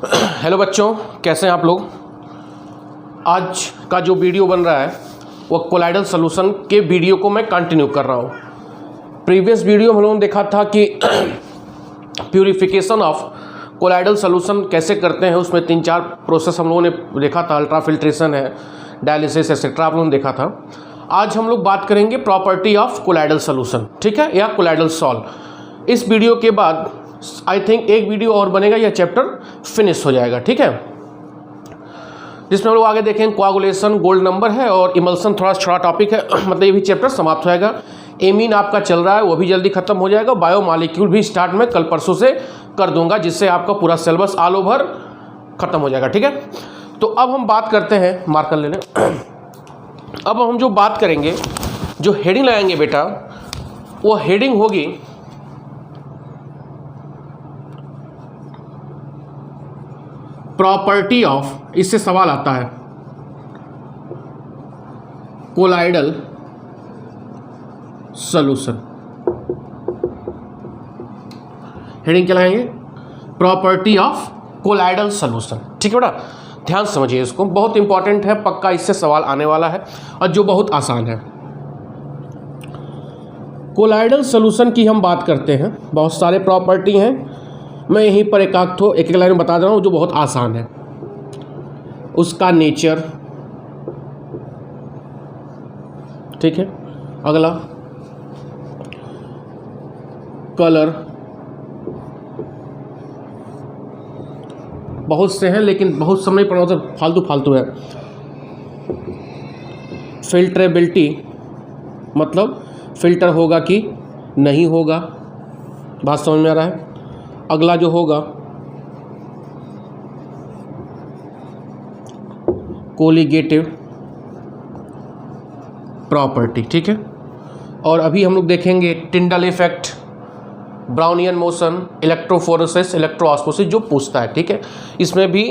Hello बच्चों, कैसे हैं आप लोग। आज का जो वीडियो बन रहा है वो कोलाइडल सॉल्यूशन के वीडियो को मैं कंटिन्यू कर रहा हूँ। प्रीवियस वीडियो में हम लोगों ने देखा था कि प्यूरिफिकेशन ऑफ कोलाइडल सॉल्यूशन कैसे करते हैं। उसमें 3-4 प्रोसेस हम लोगों ने देखा था। अल्ट्रा फिल्ट्रेशन है, डायलिसिस एक्सेट्रा आप लोगों ने देखा था। आज हम लोग बात करेंगे प्रॉपर्टी ऑफ कोलाइडल सॉल्यूशन, ठीक है, या कोलाइडल सॉल्व। इस वीडियो के बाद आई थिंक एक वीडियो और बनेगा, यह चैप्टर फिनिश हो जाएगा, ठीक है, जिसमें हम लोग आगे देखेंगे कोआगुलेशन, गोल्ड नंबर है और इमल्सन थोड़ा छोटा टॉपिक है, मतलब ये भी चैप्टर समाप्त हो जाएगा। एमीन आपका चल रहा है, वो भी जल्दी खत्म हो जाएगा। बायोमॉलिक्यूल भी स्टार्ट में कल परसों से कर दूंगा, जिससे आपका पूरा सिलेबस ऑल ओवर खत्म हो जाएगा, ठीक है। तो अब हम बात करते हैं, मार्कर ले लें। अब हम जो बात करेंगे, जो हेडिंग लगाएंगे बेटा, वो हेडिंग होगी प्रॉपर्टी ऑफ, इससे सवाल आता है, कोलाइडल सॉल्यूशन। हेडिंग क्या लगाएंगे? प्रॉपर्टी ऑफ कोलाइडल सॉल्यूशन, ठीक है बेटा, ध्यान समझिए इसको, बहुत इंपॉर्टेंट है, पक्का इससे सवाल आने वाला है और जो बहुत आसान है। कोलाइडल सॉल्यूशन की हम बात करते हैं, बहुत सारे प्रॉपर्टी हैं, मैं यहीं पर एक एक लाइन बता दे रहा हूँ जो बहुत आसान है। उसका नेचर, ठीक है, अगला कलर, बहुत से हैं लेकिन बहुत समय पढ़ा तो फालतू है। फिल्टरेबिलिटी, मतलब फिल्टर होगा कि नहीं होगा, बात समझ में आ रहा है। अगला जो होगा कोलिगेटिव प्रॉपर्टी, ठीक है। और अभी हम लोग देखेंगे Tyndall effect, Brownian motion, electrophoresis, electroosmosis जो पूछता है, ठीक है। इसमें भी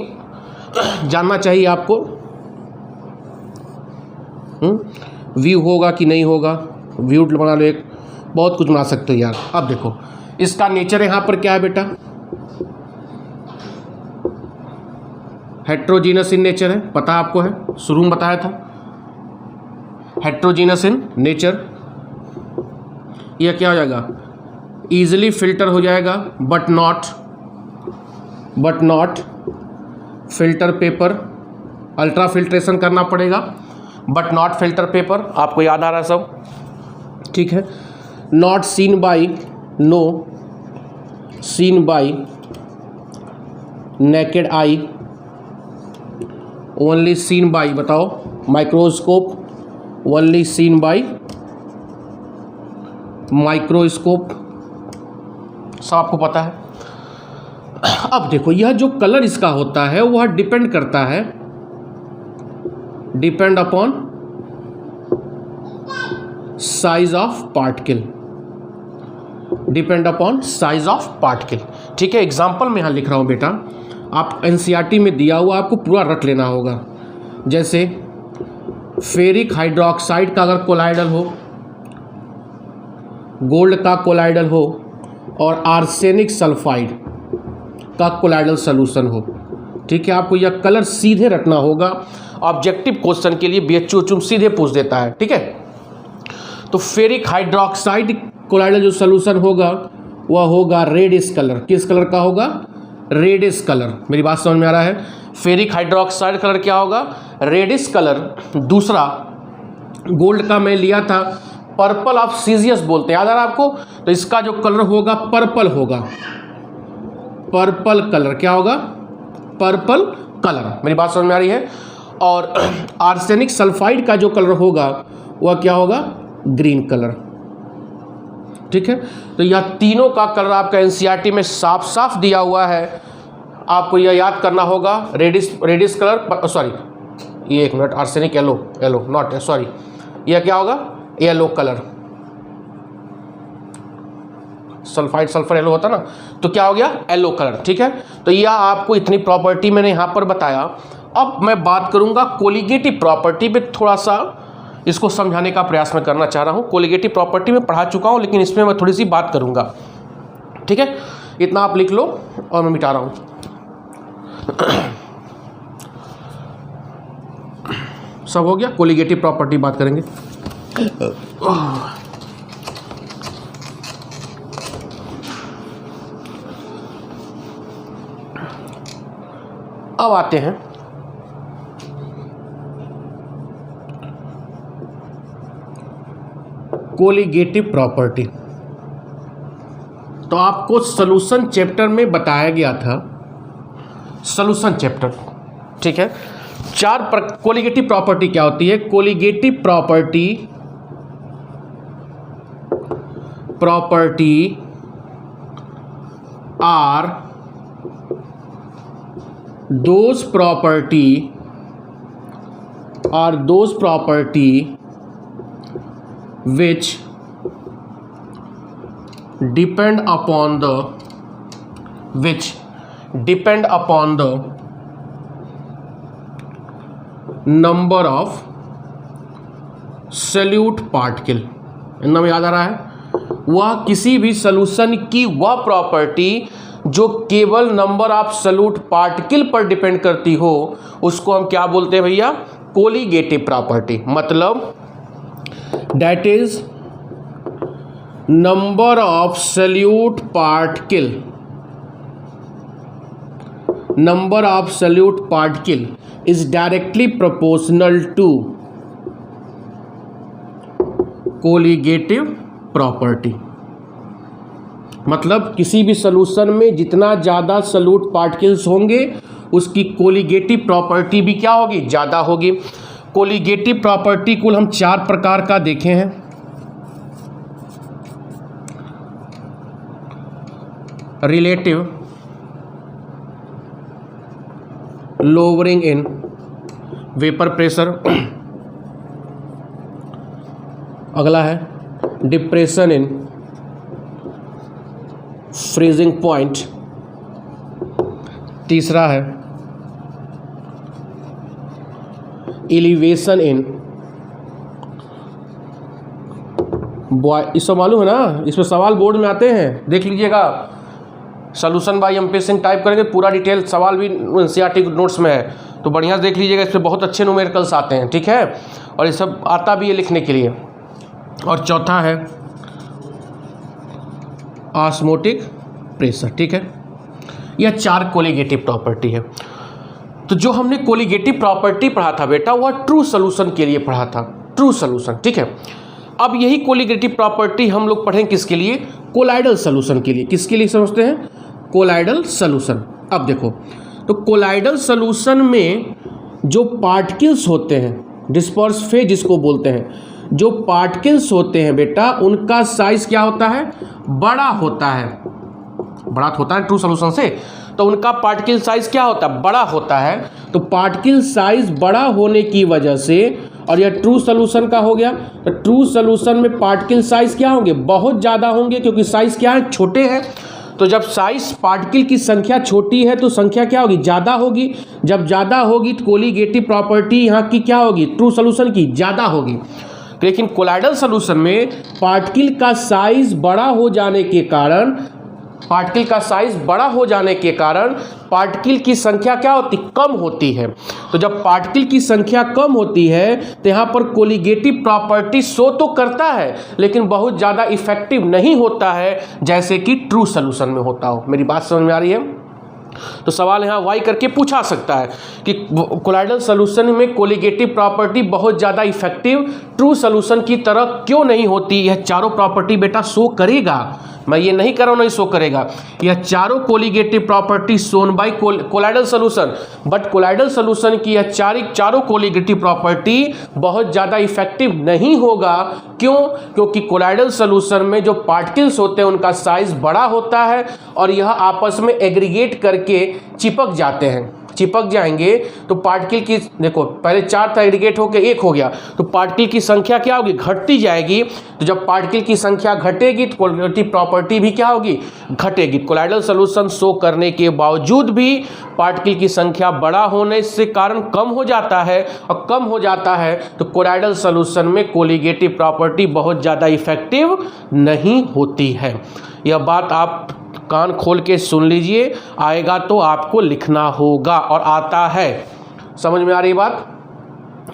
जानना चाहिए आपको, व्यू होगा कि नहीं होगा, व्यू बना लो, एक बहुत कुछ बना सकते हो यार। अब देखो इसका नेचर यहाँ पर क्या है बेटा, हेट्रोजीनस इन नेचर है, पता आपको है, शुरू में बताया था, हेट्रोजीनस इन नेचर। यह क्या हो जाएगा, इजीली फिल्टर हो जाएगा, but not filter paper, ultra filtration करना पड़ेगा, बट नॉट फिल्टर पेपर, आपको याद आ रहा है सब, ठीक है। Not seen by, no seen by naked eye, only seen by, बताओ, microscope, only seen by microscope, सब आपको पता है। अब देखो यह जो कलर इसका होता है वह डिपेंड करता है, depend upon size of particle, depend upon size of particle, ठीक है। एग्जाम्पल में यहाँ लिख रहा हूँ बेटा, आप एनसीईआरटी में दिया हुआ आपको पूरा रट लेना होगा। जैसे फेरिक हाइड्रोक्साइड का अगर कोलाइडल हो, गोल्ड का कोलाइडल हो और आर्सेनिक सल्फाइड का कोलाइडल सॉल्यूशन हो, ठीक है। आपको यह कलर सीधे रखना होगा, ऑब्जेक्टिव क्वेश्चन के लिए बीएचयू सीधे पूछ देता है, ठीक है। तो फेरिक हाइड्रोक्साइड कोलाइडल जो सॉल्यूशन होगा वह होगा रेडिश कलर। किस कलर का होगा? Reddish colour. मेरी बात समझ में आ रहा है? फेरिक हाइड्रोक्साइड कलर क्या होगा? Reddish colour. दूसरा गोल्ड का मैं लिया था, पर्पल ऑफ सीजियस बोलते हैं, याद आ रहा है आपको? तो इसका जो कलर होगा पर्पल होगा, पर्पल कलर, क्या होगा? Purple colour. मेरी बात समझ में आ रही है? और आर्सेनिक सल्फाइड का जो कलर होगा वह क्या होगा? ग्रीन कलर, ठीक है। तो यह तीनों का कलर आपका एनसीईआरटी में साफ साफ दिया हुआ है, आपको यह याद करना होगा। रेडिश कलर, सॉरी ये एक minute, arsenic yellow not, sorry, यह क्या होगा? Yellow colour, sulphide sulphur yellow होता ना, तो क्या हो गया? येलो कलर, ठीक है। तो यह आपको इतनी प्रॉपर्टी मैंने यहाँ पर बताया। अब मैं बात करूँगा कोलिगेटिव प्रॉपर्टी पे, थोड़ा सा इसको समझाने का प्रयास मैं करना चाह रहा हूँ। कोलिगेटिव प्रॉपर्टी में पढ़ा चुका हूँ, लेकिन इसमें मैं थोड़ी सी बात करूँगा, ठीक है। इतना आप लिख लो और मैं मिटा रहा हूँ। सब हो गया। कोलिगेटिव प्रॉपर्टी बात करेंगे। अब आते हैं कोलिगेटिव प्रॉपर्टी। तो आपको सॉल्यूशन चैप्टर में बताया गया था, सॉल्यूशन चैप्टर, ठीक है। कोलिगेटिव प्रॉपर्टी क्या होती है? Colligative property are those property which depend upon the number of solute particle। नाम याद आ रहा है? वह किसी भी सॉल्यूशन की वह प्रॉपर्टी जो केवल नंबर ऑफ सॉल्यूट पार्टिकल पर डिपेंड करती हो, उसको हम क्या बोलते हैं भैया? Colligative property. मतलब that is number of solute particle is directly proportional to colligative property। मतलब किसी भी सॉल्यूशन में जितना ज़्यादा सॉल्यूट पार्टिकल्स होंगे उसकी कोलिगेटिव प्रॉपर्टी भी क्या होगी? ज़्यादा होगी। कोलिगेटिव प्रॉपर्टी कुल हम 4 प्रकार का देखे हैं। Relative, lowering in vapour pressure, अगला है डिप्रेशन इन फ्रीजिंग पॉइंट, तीसरा है एलिवेशन इन इसको मालूम है ना, इसमें सवाल बोर्ड में आते हैं, देख लीजिएगा। Solution bye MP Singh type करेंगे, पूरा डिटेल सवाल भी एनसीईआरटी नोट्स में है, तो बढ़िया से देख लीजिएगा। इसमें बहुत अच्छे न्यूमेरिकल्स आते हैं, ठीक है, और ये सब आता भी है लिखने के लिए। और चौथा है ऑस्मोटिक प्रेशर, ठीक है। यह 4 कोलिगेटिव प्रॉपर्टी है। तो जो हमने कोलिगेटिव प्रॉपर्टी पढ़ा था बेटा, वह ट्रू सॉल्यूशन के लिए पढ़ा था, ट्रू सॉल्यूशन, ठीक है। अब यही कोलिगेटिव प्रॉपर्टी हम लोग पढ़ें किसके लिए? कोलाइडल सॉल्यूशन के लिए। किसके लिए समझते हैं? Colloidal solution. अब देखो, तो कोलाइडल सॉल्यूशन में जो पार्टिकल्स होते हैं, डिस्पर्स फेज जिसको बोलते हैं, जो पार्टिकल्स होते हैं बेटा, उनका साइज क्या होता है? बड़ा होता है। बड़ा होता है ट्रू सॉल्यूशन से, तो उनका पार्टिकल साइज क्या होता है? बड़ा होता है। तो पार्टिकल साइज बड़ा होने की वजह से, और यह ट्रू सॉल्यूशन का हो गया, तो ट्रू सॉल्यूशन में पार्टिकल साइज क्या होंगे? बहुत ज़्यादा होंगे, क्योंकि साइज क्या है? छोटे हैं। तो जब साइज पार्टिकल की संख्या छोटी है तो संख्या क्या होगी? ज़्यादा होगी। जब ज़्यादा होगी तो कोलिगेटिव प्रॉपर्टी यहाँ की क्या होगी? ट्रू सॉल्यूशन की ज़्यादा होगी। लेकिन कोलाइडल सॉल्यूशन में पार्टिकल का साइज बड़ा हो जाने के कारण, पार्टिकल की संख्या क्या होती? कम होती है। तो जब पार्टिकल की संख्या कम होती है तो यहाँ पर कोलिगेटिव प्रॉपर्टी शो तो करता है, लेकिन बहुत ज़्यादा इफेक्टिव नहीं होता है जैसे कि ट्रू सॉल्यूशन में होता हो। मेरी बात समझ में आ रही है? तो सवाल यहाँ वाई करके पूछा सकता है कि कोलाइडल सॉल्यूशन में कोलिगेटिव प्रॉपर्टी बहुत ज़्यादा इफेक्टिव ट्रू सॉल्यूशन की तरह क्यों नहीं होती? यह चारों प्रॉपर्टी बेटा शो करेगा, मैं ये नहीं कर रहा हूँ नहीं शो करेगा। यह चारों colligative property shown by colloidal solution, but colloidal solution की यह चारों कोलिगेटिव प्रॉपर्टी बहुत ज़्यादा इफेक्टिव नहीं होगा। क्यों? क्योंकि कोलाइडल सॉल्यूशन में जो पार्टिकल्स होते हैं उनका साइज बड़ा होता है और यह आपस में एग्रीगेट करके चिपक जाते हैं। चिपक जाएंगे तो पार्टिकल की, देखो पहले 4 था, एग्रीगेट होकर 1 हो गया, तो पार्टिकल की संख्या क्या होगी? घटती जाएगी। तो जब पार्टिकल की संख्या घटेगी तो कोलिगेटिव प्रॉपर्टी भी क्या होगी? घटेगी। कोलाइडल सॉल्यूशन शो करने के बावजूद भी पार्टिकल की संख्या बड़ा होने से कारण कम हो जाता है, और कम हो जाता है तो कोलाइडल सॉल्यूशन में कोलिगेटिव प्रॉपर्टी बहुत ज़्यादा इफेक्टिव नहीं होती है। यह बात आप कान खोल के सुन लीजिए, आएगा तो आपको लिखना होगा और आता है। समझ में आ रही बात?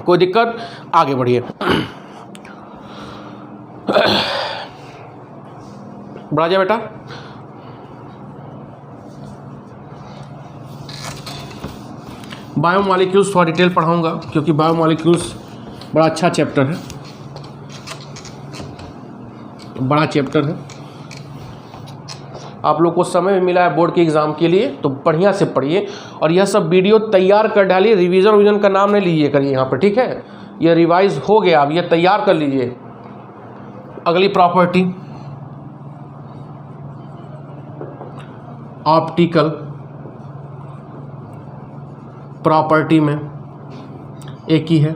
कोई दिक्कत? आगे बढ़िए। बढ़ा जा बेटा। बायोमॉलिक्यूल्स थोड़ा डिटेल पढ़ाऊंगा क्योंकि बायोमॉलिक्यूल्स बड़ा अच्छा चैप्टर है, बड़ा चैप्टर है। आप लोग को समय मिला है बोर्ड के एग्ज़ाम के लिए तो बढ़िया से पढ़िए और यह सब वीडियो तैयार कर डालिए। रिवीजन का नाम नहीं लीजिए करिए यहाँ पर, ठीक है? यह रिवाइज हो गया, अब यह तैयार कर लीजिए। अगली प्रॉपर्टी ऑप्टिकल प्रॉपर्टी में एक ही है,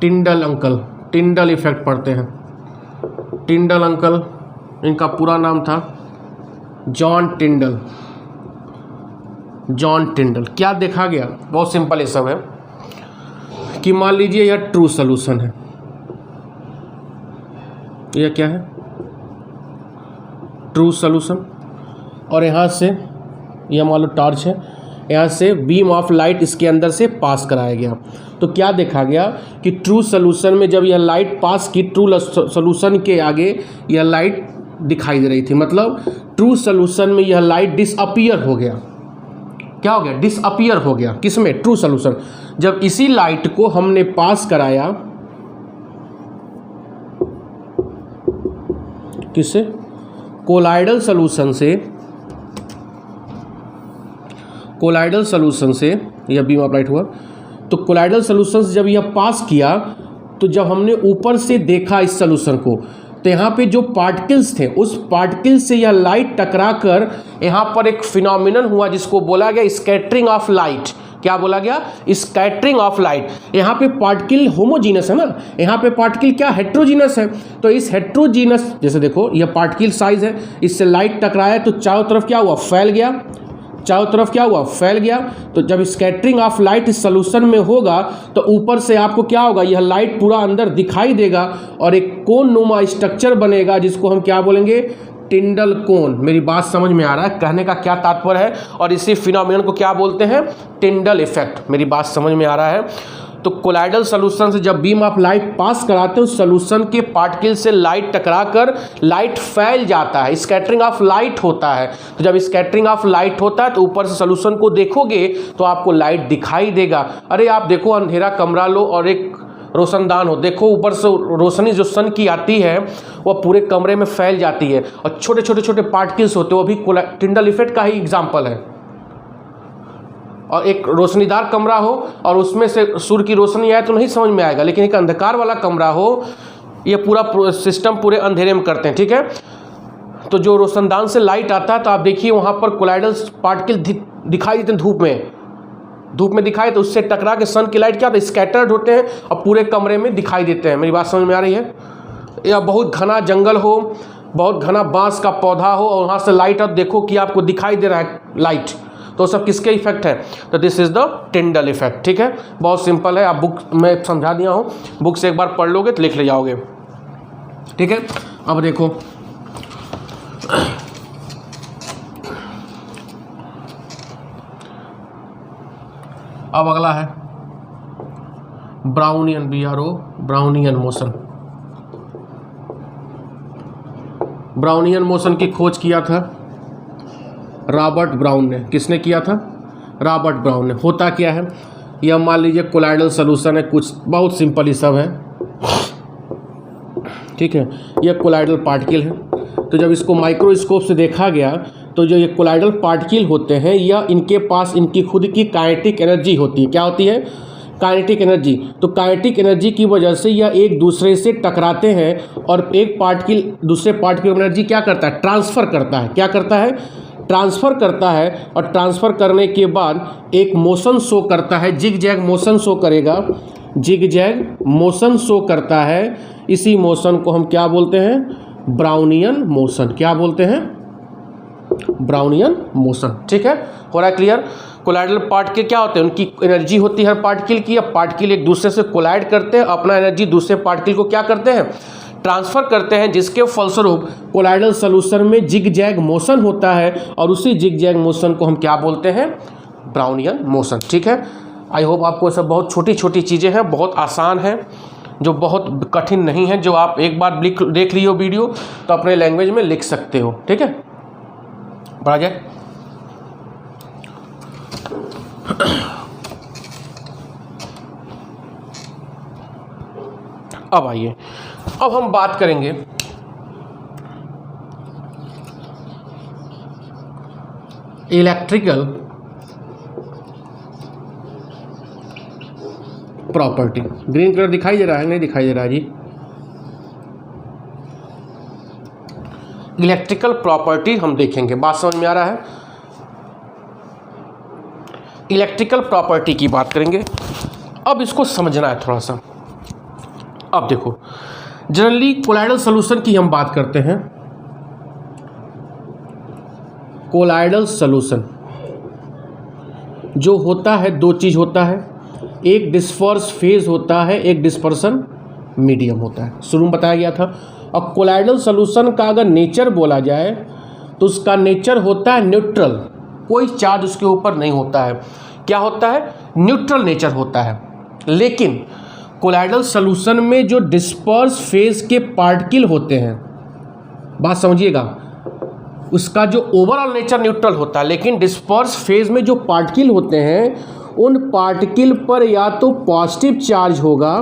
टिंडल अंकल, टिंडल इफेक्ट पढ़ते हैं। टिंडल अंकल, इनका पूरा नाम था जॉन टिंडल। जॉन टिंडल। क्या देखा गया? बहुत सिंपल ये सब है कि मान लीजिए यह ट्रू सॉल्यूशन है, यह क्या है? True solution. और यहाँ से यह मान लो टॉर्च है, यहाँ से बीम ऑफ लाइट इसके अंदर से पास कराया गया। तो क्या देखा गया कि ट्रू सॉल्यूशन में जब यह लाइट पास की, ट्रू सॉल्यूशन के आगे यह लाइट दिखाई दे रही थी, मतलब ट्रू सॉल्यूशन में यह लाइट डिसअपीयर हो गया। क्या हो गया? डिसअपीयर हो गया। किसमें? True solution. जब इसी लाइट को हमने पास कराया किससे? कोलाइडल सॉल्यूशन से, कोलाइडल सॉल्यूशन से यह बीम ऑफ लाइट हुआ। तो कोलाइडल सॉल्यूशन से जब यह पास किया तो जब हमने ऊपर से देखा इस सॉल्यूशन को तो यहाँ पे जो पार्टिकल्स थे उस पार्टिकल से यह लाइट टकरा कर यहाँ पर एक फिनोमिनन हुआ जिसको बोला गया स्कैटरिंग ऑफ लाइट। क्या बोला गया? Scattering of light. यहाँ पे पार्टिकल होमोजीनस है ना, यहाँ पे पार्टिकल क्या? हेट्रोजीनस है। तो इस हेट्रोजीनस, जैसे देखो यह पार्टिकल साइज है, इससे लाइट टकराया तो चारों तरफ क्या हुआ? फैल गया। चारों तरफ क्या हुआ? फैल गया। तो जब स्कैटरिंग ऑफ लाइट इस सॉल्यूशन में होगा तो ऊपर से आपको क्या होगा? यह लाइट पूरा अंदर दिखाई देगा और एक कोन नुमा स्ट्रक्चर बनेगा जिसको हम क्या बोलेंगे? टिंडल कोन। मेरी बात समझ में आ रहा है? कहने का क्या तात्पर्य है? और इसी फिनोमेनन को क्या बोलते हैं? Tyndall effect. मेरी बात समझ में आ रहा है? तो कोलाइडल सॉल्यूशन से जब बीम ऑफ लाइट पास कराते हैं उस सॉल्यूशन के पार्टिकल से लाइट टकराकर लाइट फैल जाता है, स्कैटरिंग ऑफ लाइट होता है। तो जब स्कैटरिंग ऑफ लाइट होता है तो ऊपर से सॉल्यूशन को देखोगे तो आपको लाइट दिखाई देगा। अरे आप देखो, अंधेरा कमरा लो और एक रोशनदान हो, देखो ऊपर से रोशनी जो सन की आती है वह पूरे कमरे में फैल जाती है और छोटे छोटे छोटे पार्टिकल्स होते हैं, वो भी टिंडल इफेक्ट का ही एग्जाम्पल है। और एक रोशनीदार कमरा हो और उसमें से सूर्य की रोशनी आए तो नहीं समझ में आएगा, लेकिन एक अंधकार वाला कमरा हो, ये पूरा सिस्टम पूरे अंधेरे में करते हैं, ठीक है? तो जो रोशनदान से लाइट आता है तो आप देखिए वहाँ पर कोलाइडल पार्टिकल दिखाई देते हैं धूप में दिखाई, तो उससे टकरा के सन की लाइट क्या होता है? स्कैटर्ड होते हैं और पूरे कमरे में दिखाई देते हैं। मेरी बात समझ में आ रही है? या बहुत घना जंगल हो, बहुत घना बांस का पौधा हो और वहाँ से लाइट आप देखो कि आपको दिखाई दे रहा है लाइट, तो सब किसके इफेक्ट है? तो this is the Tyndall effect, ठीक है? बहुत सिंपल है, आप बुक में समझा दिया हूँ, बुक से एक बार पढ़ लोगे तो लिख ले जाओगे, ठीक है? अब देखो अब अगला है Brownian, BRO, Brownian motion. Brownian motion की खोज किया था रॉबर्ट ब्राउन ने। किसने किया था? रॉबर्ट ब्राउन ने। होता क्या है? यह मान लीजिए कोलाइडल सॉल्यूशन है, कुछ बहुत सिंपल ही सब है, ठीक है? यह कोलाइडल पार्टिकल है। तो जब इसको माइक्रोस्कोप से देखा गया तो जो ये कोलाइडल पार्टिकल होते हैं यह इनके पास इनकी खुद की काइनेटिक एनर्जी होती है। क्या होती है? Kinetic energy. तो काइनेटिक एनर्जी की वजह से यह एक दूसरे से टकराते हैं और एक पार्टिकल दूसरे पार्टिकल की एनर्जी क्या करता है? ट्रांसफ़र करता है। क्या करता है? ट्रांसफ़र करता है। और ट्रांसफ़र करने के बाद एक मोशन शो करता है, जिग जैग मोशन शो करेगा, जिग जैग मोशन शो करता है। इसी मोशन को हम क्या बोलते हैं? Brownian motion. क्या बोलते हैं? ब्राउनियन मोशन, ठीक है? हो रहा है क्लियर? कोलाइडल पार्टिकल क्या होते हैं? उनकी एनर्जी होती है हर पार्टिकल की। अब पार्टिकल एक दूसरे से कोलाइड करते हैं, अपना एनर्जी दूसरे पार्टिकल को क्या करते हैं? ट्रांसफ़र करते हैं, जिसके फलस्वरूप कोलाइडल सॉल्यूशन में जिग जैग मोशन होता है और उसी जिग जैग मोशन को हम क्या बोलते हैं, ब्राउनियन मोशन। ठीक है, आई होप आपको सब बहुत छोटी छोटी चीज़ें हैं, बहुत आसान है, जो बहुत कठिन नहीं है, जो आप एक बार देख लियो वीडियो तो अपने लैंग्वेज में लिख सकते हो। ठीक है, बढ़ा जाए। अब आइए, अब हम बात करेंगे इलेक्ट्रिकल प्रॉपर्टी। ग्रीन कलर दिखाई दे रहा है, नहीं दिखाई दे रहा है जी। इलेक्ट्रिकल प्रॉपर्टी हम देखेंगे, बात समझ में आ रहा है। इलेक्ट्रिकल प्रॉपर्टी की बात करेंगे, अब इसको समझना है थोड़ा सा। अब देखो, जनरली कोलाइडल सॉल्यूशन की हम बात करते हैं। कोलाइडल सॉल्यूशन जो होता है, दो चीज़ होता है, एक डिस्पर्स फेज होता है, एक डिस्पर्सन मीडियम होता है, शुरू में बताया गया था। और कोलाइडल सॉल्यूशन का अगर नेचर बोला जाए तो उसका नेचर होता है न्यूट्रल, कोई चार्ज उसके ऊपर नहीं होता है। क्या होता है, न्यूट्रल नेचर होता है। लेकिन कोलाइडल सॉल्यूशन में जो डिस्पर्स फेज के पार्टिकल होते हैं, बात समझिएगा, उसका जो ओवरऑल नेचर न्यूट्रल होता है, लेकिन डिस्पर्स फेज में जो पार्टिकल होते हैं उन पार्टिकल पर या तो पॉजिटिव चार्ज होगा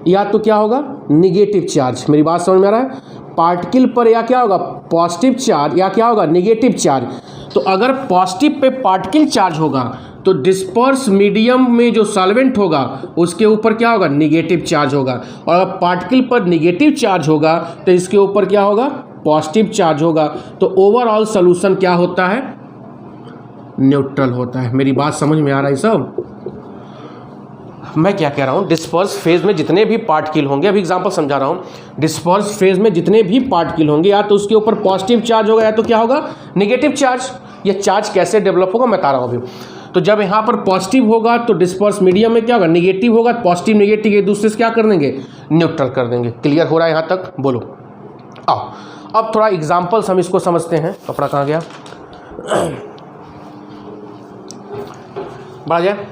या तो क्या होगा, निगेटिव चार्ज। मेरी बात समझ में आ रहा है, पार्टिकल पर या क्या होगा, पॉजिटिव चार्ज, या क्या होगा, निगेटिव चार्ज। तो अगर पॉजिटिव पे पार्टिकल चार्ज होगा तो डिस्पर्स मीडियम में जो सॉल्वेंट होगा उसके ऊपर क्या होगा, निगेटिव चार्ज होगा। और अगर पार्टिकल पर निगेटिव चार्ज होगा तो इसके ऊपर क्या होगा, पॉजिटिव चार्ज होगा। तो ओवरऑल सॉल्यूशन क्या होता है, न्यूट्रल होता है। मेरी बात समझ में आ रहा है सब? मैं क्या कह रहा हूँ, डिस्पर्स फेज में जितने भी पार्टिकल होंगे, अभी एग्जांपल समझा रहा हूँ, डिस्पर्स फेज में जितने भी पार्टिकल होंगे या तो उसके ऊपर पॉजिटिव चार्ज होगा या तो क्या होगा, निगेटिव चार्ज। ये चार्ज कैसे डेवलप होगा मैं बता रहा हूँ अभी। तो जब यहाँ पर पॉजिटिव होगा तो डिस्पर्स मीडियम में क्या होगा, निगेटिव होगा, पॉजिटिव निगेटिव एक दूसरे से क्या कर देंगे, न्यूट्रल कर देंगे। क्लियर हो रहा है यहाँ तक? बोलो। आओ अब थोड़ा एग्जाम्पल्स हम इसको समझते हैं। कपड़ा कहाँ गया, बढ़ा जाए।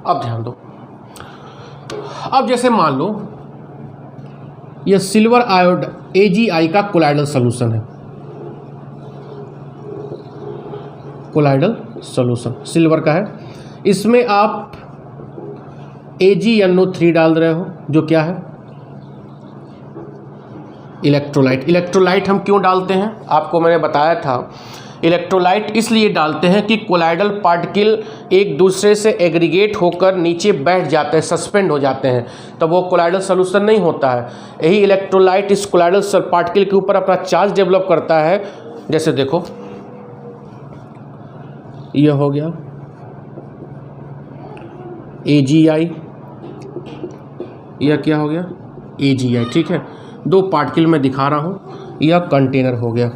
अब ध्यान दो, अब जैसे मान लो यह सिल्वर आयोड AgI का कोलाइडल सॉल्यूशन है। कोलाइडल सॉल्यूशन सिल्वर का है, इसमें आप AgNO3 डाल रहे हो, जो क्या है, इलेक्ट्रोलाइट। इलेक्ट्रोलाइट हम क्यों डालते हैं, आपको मैंने बताया था। इलेक्ट्रोलाइट इसलिए डालते हैं कि कोलाइडल पार्टिकल एक दूसरे से एग्रीगेट होकर नीचे बैठ जाते हैं, सस्पेंड हो जाते हैं, तब वो कोलाइडल सॉल्यूशन नहीं होता है। यही इलेक्ट्रोलाइट इस कोलाइडल पार्टिकल के ऊपर अपना चार्ज डेवलप करता है। जैसे देखो, यह हो गया AgI, यह क्या हो गया, AgI। ठीक है, दो पार्टिकल मैं दिखा रहा हूँ, यह कंटेनर हो गया।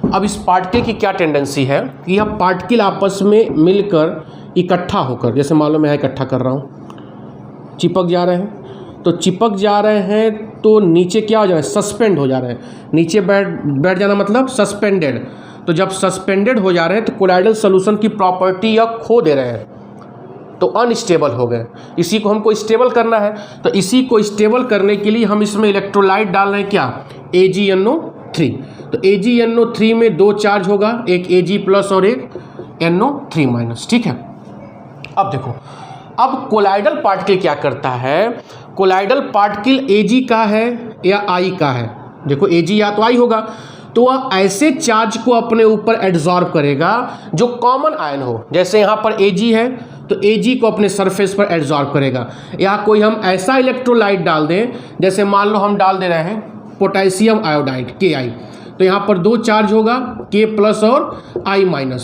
अब इस पार्टिकल की क्या टेंडेंसी है कि यह पार्टिकल आपस में मिलकर इकट्ठा होकर, जैसे मान लो मैं इकट्ठा कर रहा हूँ, चिपक जा रहे हैं। तो चिपक जा रहे हैं तो नीचे क्या हो जा रहा है, सस्पेंड हो जा रहे हैं। नीचे बैठ जाना मतलब सस्पेंडेड। तो जब सस्पेंडेड हो जा रहे हैं तो कोलाइडल सॉल्यूशन की प्रॉपर्टी या खो दे रहे हैं, तो अनस्टेबल हो गए। इसी को हमको स्टेबल करना है, तो इसी को स्टेबल करने के लिए हम इसमें इलेक्ट्रोलाइट डाल रहे हैं, क्या, AgNO3। तो AgNO3 में दो चार्ज होगा, एक Ag+ और एक NO3-। ठीक है, अब देखो, अब कोलाइडल पार्टिकल क्या करता है, कोलाइडल पार्टिकल Ag का है या I का है। देखो Ag या तो I होगा, तो वह ऐसे चार्ज को अपने ऊपर एड्जॉर्ब करेगा जो कॉमन आयन हो। जैसे यहाँ पर Ag है तो Ag को अपने सरफेस पर एड्जॉर्ब करेगा। या कोई हम ऐसा इलेक्ट्रोलाइट डाल दें, जैसे मान लो हम डाल दे रहे हैं पोटेशियम आयोडाइड Ki, तो यहाँ पर दो चार्ज होगा, K+ और I-।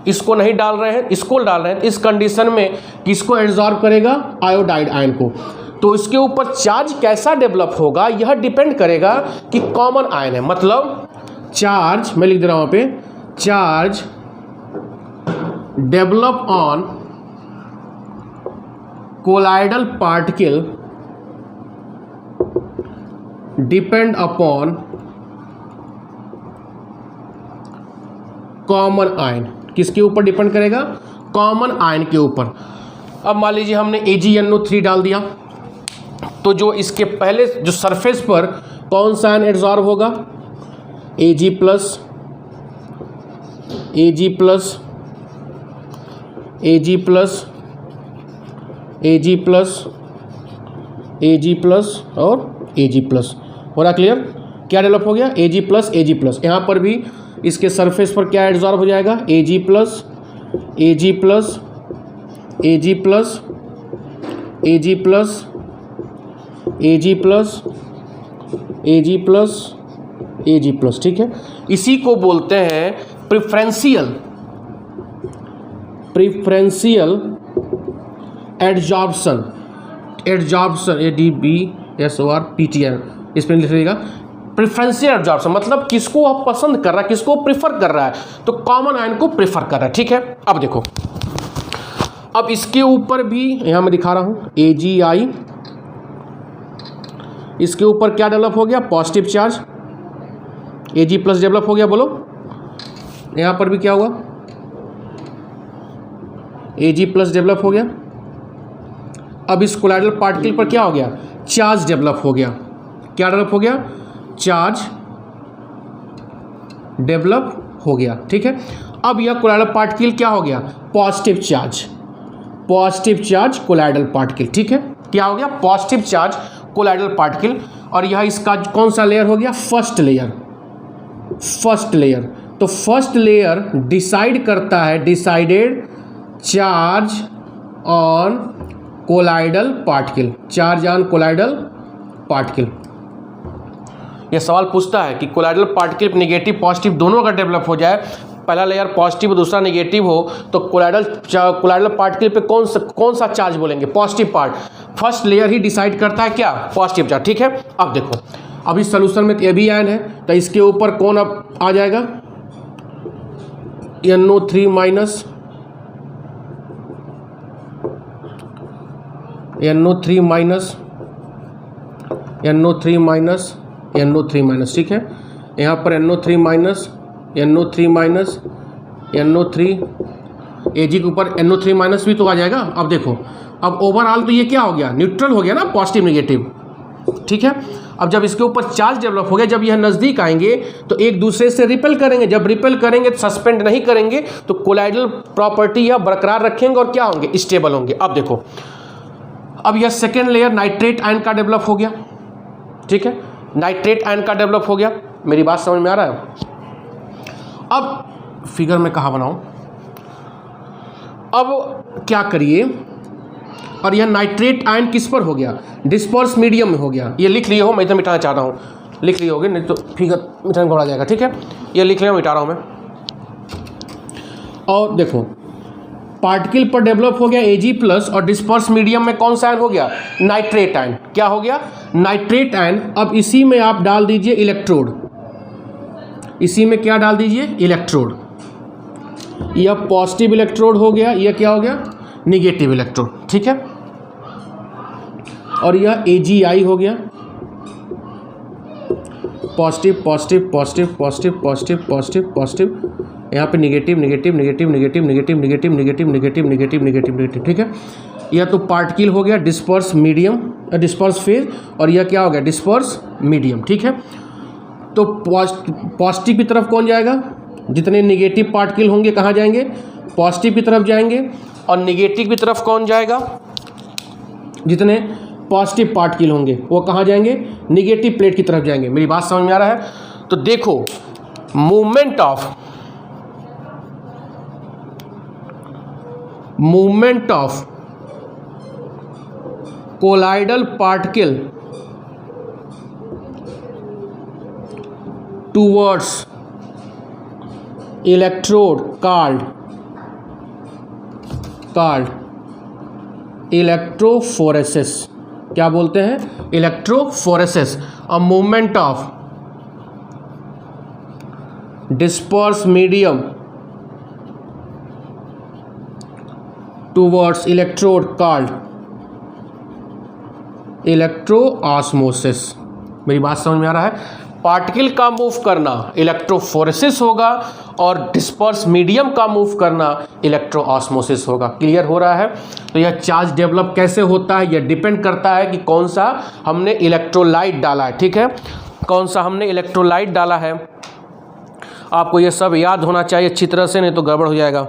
इसको नहीं डाल रहे हैं, इसको डाल रहे हैं, इस कंडीशन में किसको एड्जॉर्ब करेगा, आयोडाइड आयन को। तो इसके ऊपर चार्ज कैसा डेवलप होगा यह डिपेंड करेगा कि कॉमन आयन है, मतलब चार्ज मैं लिख दे रहा हूँ वहाँ पे, charge develop on colloidal particle depend upon common ion. किसके ऊपर डिपेंड करेगा? कॉमन आयन के ऊपर। अब मान लीजिए हमने AgNO3 डाल दिया, तो जो इसके पहले जो सरफेस पर कौन सा आयन एड्सॉर्ब होगा? Ag plus, Ag plus, Ag plus, Ag plus, Ag plus और Ag प्लस। हो रहा क्लियर? क्या डेवलप हो गया? Ag plus, Ag plus. यहाँ पर भी इसके सरफेस पर क्या एड्सॉर्ब हो जाएगा? Ag plus, Ag plus, Ag plus, Ag plus, Ag plus, Ag plus, Ag plus. ठीक है, इसी को बोलते हैं प्रिफरेंशियल एडजॉर्प्शन। एडजॉर्प्शन ADBSORPTN इसमें लिख लीजिएगा। प्रिफरेंशियल एडजॉर्प्शन मतलब किसको आप पसंद कर रहा है, किसको प्रिफर कर रहा है, तो कॉमन आयन को प्रिफर कर रहा है। ठीक है, अब देखो, अब इसके ऊपर भी यहाँ मैं दिखा रहा हूँ AgI, इसके ऊपर क्या डेवलप हो गया? Positive charge, Ag plus develop हो गया। बोलो, यहाँ पर भी क्या हुआ? Ag प्लस डेवलप हो गया। अब इस कोलाइडल पार्टिकल पर क्या हो गया? चार्ज डेवलप हो गया। क्या डेवलप हो गया? चार्ज डेवलप हो गया। ठीक है, अब यह कोलाइडल पार्टिकल क्या हो गया? Positive charge, positive charge colloidal particle. ठीक है, क्या हो गया? Positive charge colloidal particle. और यह इसका कौन सा लेयर हो गया? First layer. फर्स्ट लेयर, तो फर्स्ट लेयर डिसाइड करता है, decided charge on colloidal particle, charge on colloidal particle. यह सवाल पूछता है कि कोलाइडल पार्टिकल नेगेटिव पॉजिटिव दोनों अगर डेवलप हो जाए, पहला लेयर पॉजिटिव और दूसरा नेगेटिव हो, तो कोलाइडल पार्टिकल पे कौन सा चार्ज बोलेंगे? Positive part. फर्स्ट लेयर ही डिसाइड करता है क्या? Positive charge. ठीक है, अब देखो, अभी सोल्यूशन में ये भी आयन है, तो इसके ऊपर कौन अब आ जाएगा? NO3 minus, NO3 minus, NO3 minus, NO3 minus. ठीक है, यहाँ पर NO3 minus, NO3 minus, NO3, Ag के ऊपर NO3 माइनस भी तो आ जाएगा। अब देखो, अब ओवरऑल तो ये क्या हो गया? न्यूट्रल हो गया ना, पॉजिटिव नेगेटिव। ठीक है, अब जब इसके ऊपर चार्ज डेवलप हो गया, जब यह नज़दीक आएंगे तो एक दूसरे से रिपेल करेंगे। जब रिपेल करेंगे तो सस्पेंड नहीं करेंगे, तो कोलाइडल प्रॉपर्टी यह बरकरार रखेंगे और क्या होंगे? स्टेबल होंगे। अब देखो, अब यह सेकेंड लेयर नाइट्रेट आयन का डेवलप हो गया। ठीक है, नाइट्रेट आयन का डेवलप हो गया। मेरी बात समझ में आ रहा है? अब फिगर में कहाँ बनाऊं? अब क्या करिए, और यह नाइट्रेट आयन किस पर हो गया? डिस्पर्स मीडियम में हो गया। ये लिख लिए हो, मैं इधर मिटाना चाह रहा हूँ, लिख लिए होगे, नहीं तो फिगर मिटाने घोड़ा जाएगा। ठीक है, ये लिख लिया, मिटा रहा हूँ मैं। और देखो, पार्टिकल पर डेवलप हो गया Ag प्लस, और डिस्पर्स मीडियम में कौन सा आयन हो गया? Nitrate ion. क्या हो गया? Nitrate ion. अब इसी में आप डाल दीजिए इलेक्ट्रोड, इसी में क्या डाल दीजिए? इलेक्ट्रोड। यह पॉजिटिव इलेक्ट्रोड हो गया, यह क्या हो गया? Negative electrode. ठीक है, और यह AgI हो गया, positive positive positive positive positive positive positive, यहाँ पे negative negative negative negative negative negative negative negative negative negative negative. ठीक है, यह तो पार्टिकल हो गया डिस्पर्स मीडियम, डिस्पर्स फेज, और यह क्या हो गया? Disperse medium. ठीक है, तो पॉजिटिव की तरफ कौन जाएगा? जितने नेगेटिव पार्टिकल होंगे कहाँ जाएंगे? पॉजिटिव की तरफ जाएंगे। और नेगेटिव की तरफ कौन जाएगा? जितने पॉजिटिव पार्टिकल होंगे वो कहाँ जाएंगे? नेगेटिव प्लेट की तरफ जाएंगे। मेरी बात समझ में आ रहा है? तो देखो, movement of colloidal particle towards electrode called electrophoresis. क्या बोलते हैं? Electrophoresis. A movement of disperse medium towards electrode called electroosmosis. मेरी बात समझ में आ रहा है? पार्टिकल का मूव करना इलेक्ट्रोफोरेसिस होगा और डिस्पर्स मीडियम का मूव करना इलेक्ट्रोऑस्मोसिस होगा। क्लियर हो रहा है? तो यह चार्ज डेवलप कैसे होता है, यह डिपेंड करता है कि कौन सा हमने इलेक्ट्रोलाइट डाला है। ठीक है, कौन सा हमने इलेक्ट्रोलाइट डाला है। आपको यह सब याद होना चाहिए अच्छी तरह से, नहीं तो गड़बड़ हो जाएगा।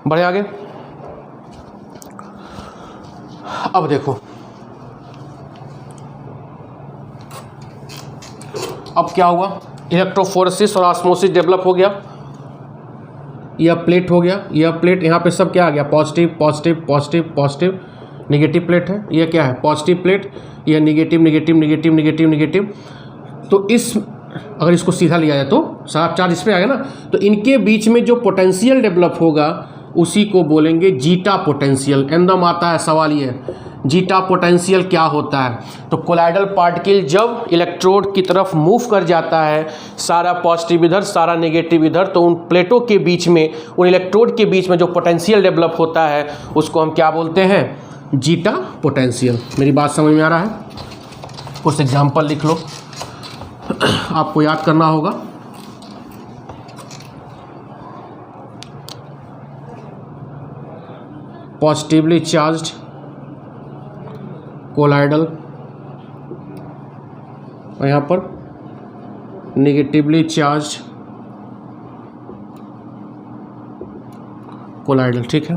बढ़े आगे। अब देखो, अब क्या हुआ, इलेक्ट्रोफोरेसिस और ऑस्मोसिस डेवलप हो गया। यह प्लेट हो गया, यह प्लेट, यहाँ पे सब क्या आ गया, positive positive positive positive, negative plate है। यह क्या है, पॉजिटिव प्लेट, यह negative negative negative negative negative. तो इस अगर इसको सीधा लिया जाए तो सारा चार्ज इस पर आ गया ना, तो इनके बीच में जो पोटेंशियल डेवलप होगा उसी को बोलेंगे जीटा पोटेंशियल। एकदम आता है सवाल ये, जीटा पोटेंशियल क्या होता है। तो कोलाइडल पार्टिकल जब इलेक्ट्रोड की तरफ मूव कर जाता है, सारा पॉजिटिव इधर सारा नेगेटिव इधर, तो उन प्लेटों के बीच में, उन इलेक्ट्रोड के बीच में जो पोटेंशियल डेवलप होता है उसको हम क्या बोलते हैं, जीटा पोटेंशियल। मेरी बात समझ में आ रहा है? कुछ एग्जाम्पल लिख लो, आपको याद करना होगा। पॉजिटिवली चार्ज्ड कोलाइडल और यहाँ पर नेगेटिवली चार्ज्ड कोलाइडल। ठीक है,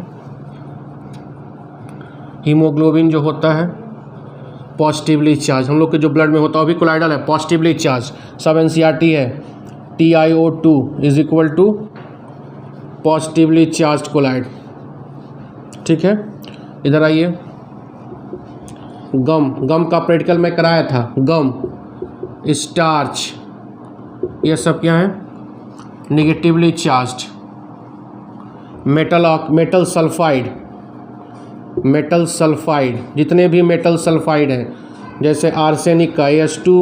हीमोग्लोबिन जो होता है पॉजिटिवली चार्ज, हम लोग के जो ब्लड में होता है वो भी कोलाइडल है, पॉजिटिवली चार्ज। सब एनसीईआरटी है, TiO2 is equal to positively charge colloid. ठीक है, इधर आइए, गम का प्रैक्टिकल में कराया था। गम, स्टार्च, ये सब क्या है, नेगेटिवली चार्ज्ड। मेटल सल्फाइड, जितने भी मेटल सल्फाइड हैं, जैसे आर्सेनिक का H2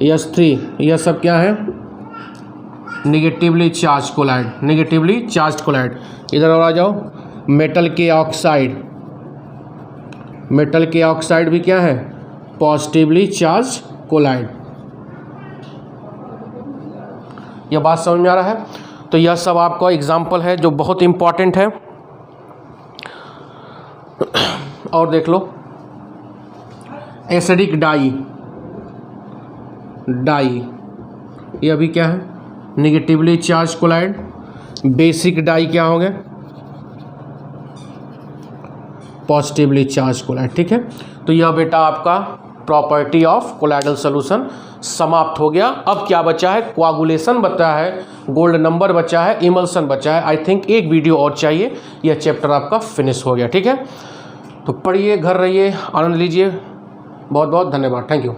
H3, यह सब क्या है, negatively charge colloid, negatively charge colloid. इधर और आ जाओ, मेटल के ऑक्साइड भी क्या है, पॉजिटिवली चार्ज कोलाइड। यह बात समझ में आ रहा है? तो यह सब आपका एग्जाम्पल है जो बहुत इम्पॉर्टेंट है। और देख लो, एसिडिक डाई, यह भी क्या है, negatively charge colloid. Basic dye क्या हो गया, पॉजिटिवली चार्ज कोलाइड। ठीक है, तो यह बेटा आपका प्रॉपर्टी ऑफ कोलाइडल सॉल्यूशन समाप्त हो गया। अब क्या बचा है, कोआगुलेशन बचा है, गोल्ड नंबर बचा है, इमल्सन बचा है। आई थिंक एक वीडियो और चाहिए, यह चैप्टर आपका फिनिश हो गया। ठीक है, तो पढ़िए, घर रहिए, आनंद लीजिए। बहुत बहुत धन्यवाद, थैंक यू।